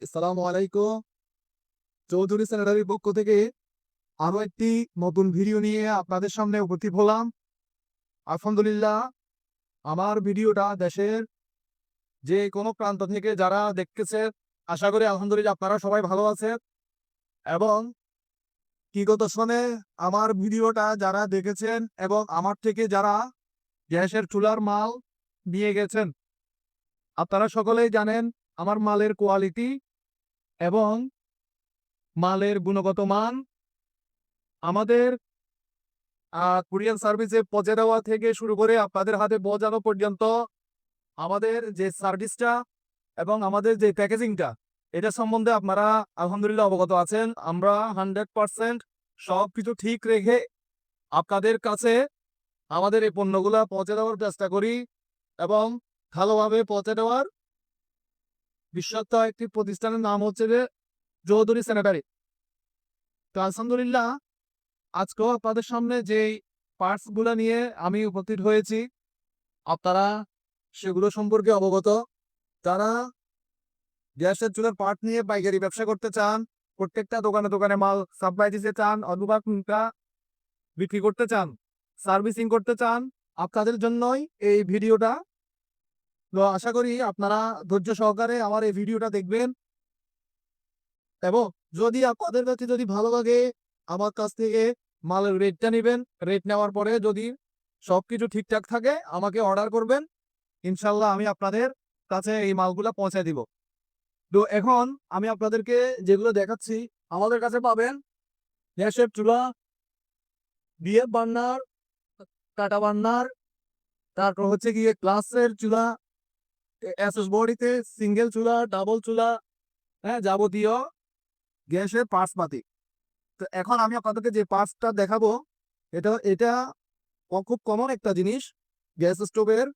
আসসালামু আলাইকুম। চৌধুরী স্যানিটারির পক্ষ থেকে আরো একটি নতুন ভিডিও নিয়ে আপনাদের সামনে উপস্থিত হলাম। আলহামদুলিল্লাহ, আমার ভিডিওটা দেশের যে কোনো প্রান্ত থেকে যারা দেখতেছে, আশা করি আলহামদুলিল্লাহ আপনারা সবাই ভালো আছেন। এবং বিগত সময়ে আমার ভিডিওটা যারা দেখেছেন এবং আমার থেকে যারা গ্যাসের চুলার মাল নিয়ে গেছেন, আপনারা সকলেই জানেন আমার মালের কোয়ালিটি এবং মালের গুণগত মান। আমাদের কুরিয়ার সার্ভিসে পৌঁছে দেওয়া থেকে শুরু করে আপনাদের হাতে পৌঁছানো পর্যন্ত আমাদের যে সার্ভিসটা এবং আমাদের যে প্যাকেজিংটা, এটা সম্বন্ধে আপনারা আলহামদুলিল্লাহ অবগত আছেন। আমরা 100% সবকিছু ঠিক রেখে আপনাদের কাছে আমাদের এই পণ্যগুলা পৌঁছে দেওয়ার চেষ্টা করি এবং ভালোভাবে পৌঁছে দেওয়ার বিশ্বস্ত একটি প্রতিষ্ঠানের নাম হচ্ছে যে চৌধুরী স্যানিটারি। তো আলহামদুলিল্লাহ, আজকেও আপনাদের সামনে যেই পার্টস গুলা নিয়ে আমি উপস্থিত হয়েছি, আপনারা সেগুলো সম্পর্কে অবগত। যারা গ্যাসের চুলার পার্ট নিয়ে পাইকারি ব্যবসা করতে চান, প্রত্যেকটা দোকানে দোকানে মাল সাপ্লাই দিতে চান অথবা কোনটা বিক্রি করতে চান, সার্ভিসিং করতে চান, আপনাদের জন্যই এই ভিডিওটা। তো আশা করি আপনারা ধৈর্য সহকারে আমার এই ভিডিওটা দেখবেন এবং যদি আপনাদের কাছে যদি ভালো লাগে আমার কাছ থেকে মালের রেটটা নেবেন। রেট নেওয়ার পরে যদি সবকিছু ঠিকঠাক থাকে আমাকে অর্ডার করবেন, ইনশাল্লাহ আমি আপনাদের কাছে এই মালগুলা পৌঁছে দিব। তো এখন আমি আপনাদেরকে যেগুলো দেখাচ্ছি, আমাদের কাছে পাবেন গ্যাসের চুলা, বিএফ বার্নার, কাটা বার্নার, তারপর হচ্ছে গিয়ে গ্লাসের চুলা, এসএস বডিতে সিঙ্গেল চুলা, ডাবল চুলা, হ্যাঁ, যাবতীয় গ্যাসের পার্টস পাতি। তো এখন আমি আপনাদেরকে যে পার্টসটা দেখাবো, এটা এটা খুব কমন একটা জিনিস। গ্যাস স্টোভের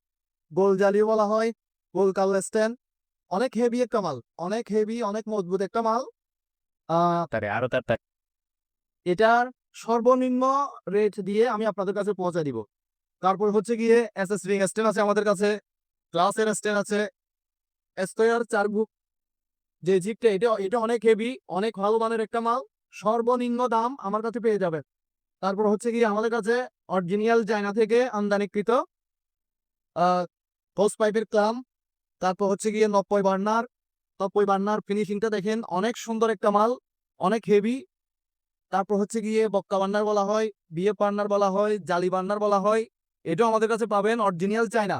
গোল জ্বালিয়ে বলা হয়, গোল কাল স্ট্যান্ড। অনেক হেভি একটা মাল, অনেক হেভি, অনেক মজবুত একটা মাল। এটার সর্বনিম্ন রেট দিয়ে আমি আপনাদের কাছে পৌঁছে দিব। তারপর হচ্ছে গিয়ে এসএস রিং স্ট্যান্ড আছে আমাদের কাছে, গ্লাসের স্ট্যান্ড আছে, স্কয়ার চার বুক যে জিপটা, এটা এটা অনেক হেভি, অনেক ভালো মানের একটা মাল। সর্বনিম্ন দাম আমার কাছে পেয়ে যাবেন। তারপর হচ্ছে গিয়ে আমাদের কাছে অরিজিনাল চায়না থেকে আমদানিকৃত হোস পাইপের ক্লাম। তারপর হচ্ছে গিয়ে 90 বার্নার। 90 বার্নার ফিনিশিংটা দেখেন, অনেক সুন্দর একটা মাল, অনেক হেভি। তারপর হচ্ছে গিয়ে বক্কা বার্নার বলা হয়, বিএফ বার্নার বলা হয়, জালি বার্নার বলা হয়। এটাও আমাদের কাছে পাবেন অরিজিনাল চায়না।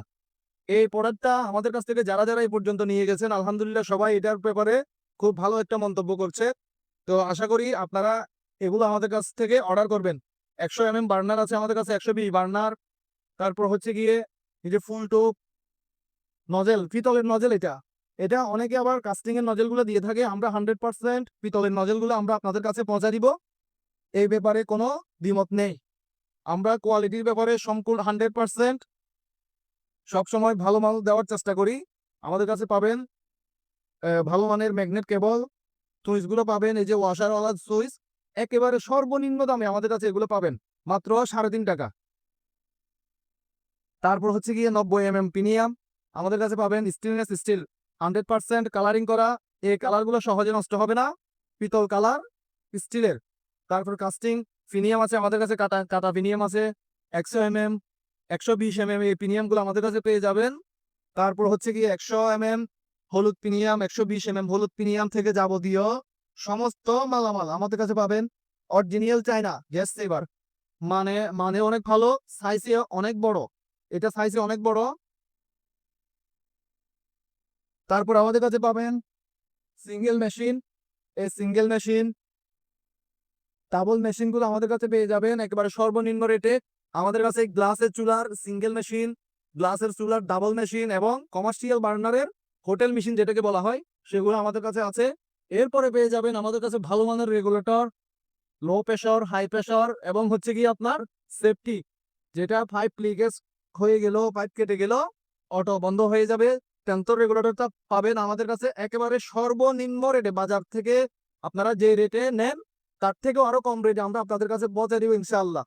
এই প্রোডাক্টটা আমাদের কাছ থেকে যারা যারা এই পর্যন্ত নিয়ে গেছেন, আলহামদুলিল্লাহ সবাই এটার ব্যাপারে খুব ভালো একটা মন্তব্য করছে। তো আশা করি আপনারা এগুলো আমাদের কাছ থেকে অর্ডার করবেন। 100 বার্নার আছে আমাদের কাছে, 120 বার্নার। তারপর হচ্ছে গিয়ে এই যে ফুল টুপ নজেল, পিতলের নজেল, এটা এটা অনেকে আবার কাস্টিং এর নজেলগুলো দিয়ে থাকে। আমরা 100% পিতলের নজেলগুলো আমরা আপনাদের কাছে পৌঁছা দিব, এই ব্যাপারে কোনো দ্বিমত নেই। আমরা কোয়ালিটির ব্যাপারে সম্পূর্ণ 100% সবসময় ভালো মাল দেওয়ার চেষ্টা করি। আমাদের কাছে পাবেন ভালো মানের ম্যাগনেট কেবল, সুইচগুলো পাবেন এই যে ওয়াশারওয়ালা সুইচ, একেবারে সর্বনিম্ন দামে আমাদের কাছে এগুলো পাবেন মাত্র 3.5 টাকা। তারপর হচ্ছে গিয়ে 90 প্রিমিয়াম আমাদের কাছে পাবেন, স্টেনলেস স্টিল, 100% কালারিং করা। এই কালারগুলো সহজে নষ্ট হবে না, পিতল কালার, স্টিলের। তারপর কাস্টিং প্রিমিয়াম আছে আমাদের কাছে, কাটা কাটা প্রিমিয়াম আছে 100 120 এই প্রিমিয়ামগুলো আমাদের কাছে পেয়ে যাবেন। তারপর হচ্ছে গিয়ে 100 হলুদ প্রিমিয়াম, 120 হলুদ প্রিমিয়াম থেকে যাবতীয় সমস্ত মালামাল আমাদের কাছে পাবেন অরিজিনাল চায়না গ্যাস সেভার। মানে মানে অনেক ভালো, সাইজে অনেক বড়, এটা সাইজে অনেক বড়। তারপর আমাদের কাছে পাবেন সিঙ্গেল মেশিন। এই সিঙ্গেল মেশিন, ডাবল মেশিনগুলো আমাদের কাছে পেয়ে যাবেন একেবারে সর্বনিম্ন রেটে। আমাদের কাছে গ্লাসের চুলার সিঙ্গেল মেশিন, গ্লাসের চুলার ডাবল মেশিন এবং কমার্শিয়াল বার্নারের হোটেল মেশিন যেটাকে বলা হয়, সেগুলো আমাদের কাছে আছে। এরপরে পেয়ে যাবেন আমাদের কাছে ভালো মানের regulator, low pressure, high pressure এবং হচ্ছে কি আপনার সেফটি, যেটা পাইপ লিকেজ হয়ে গেল, পাইপ কেটে গেল, অটো বন্ধ হয়ে যাবে, টেম্পারেচার রেগুলেটরটা পাবেন আমাদের কাছে একেবারে সর্বনিম্ন রেটে। বাজার থেকে আপনারা যে রেটে নেন তার থেকেও আরো কম রেটে আমরা আপনাদের কাছে পৌঁছে দিব ইনশাআল্লাহ।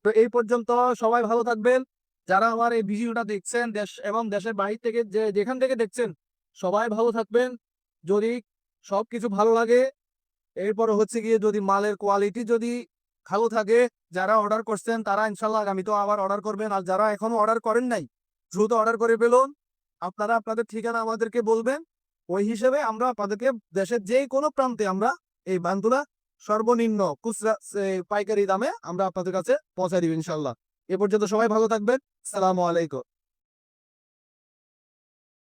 তো এই পর্যন্ত সবাই ভালো থাকবেন। যারা আমার এই ভিডিওটা দেখছেন দেশ এবং দেশের বাইরে থেকে, যেখান থেকে দেখছেন, সবাই ভালো থাকবেন। যদি সবকিছু ভালো লাগে। এরপরে হচ্ছে গিয়ে যদি মালের কোয়ালিটি যদি ভালো থাকে, যারা অর্ডার করছেন তারা ইনশাল্লাহ আগামীতেও আবার অর্ডার করবেন। আর যারা এখনো অর্ডার করেন নাই, দ্রুত অর্ডার করে ফেলুন। আপনারা আপনাদের ঠিকানা আমাদেরকে বলবেন, ওই হিসেবে আমরা আপনাদেরকে দেশের যে কোনো প্রান্তে আমরা এই বানগুলা সর্বনিম্ন খুচরা পাইকারি দামে আমরা আপনাদের কাছে পৌঁছায় দিব ইনশাল্লাহ। এ পর্যন্ত সবাই ভালো থাকবেন। আসসালামু আলাইকুম।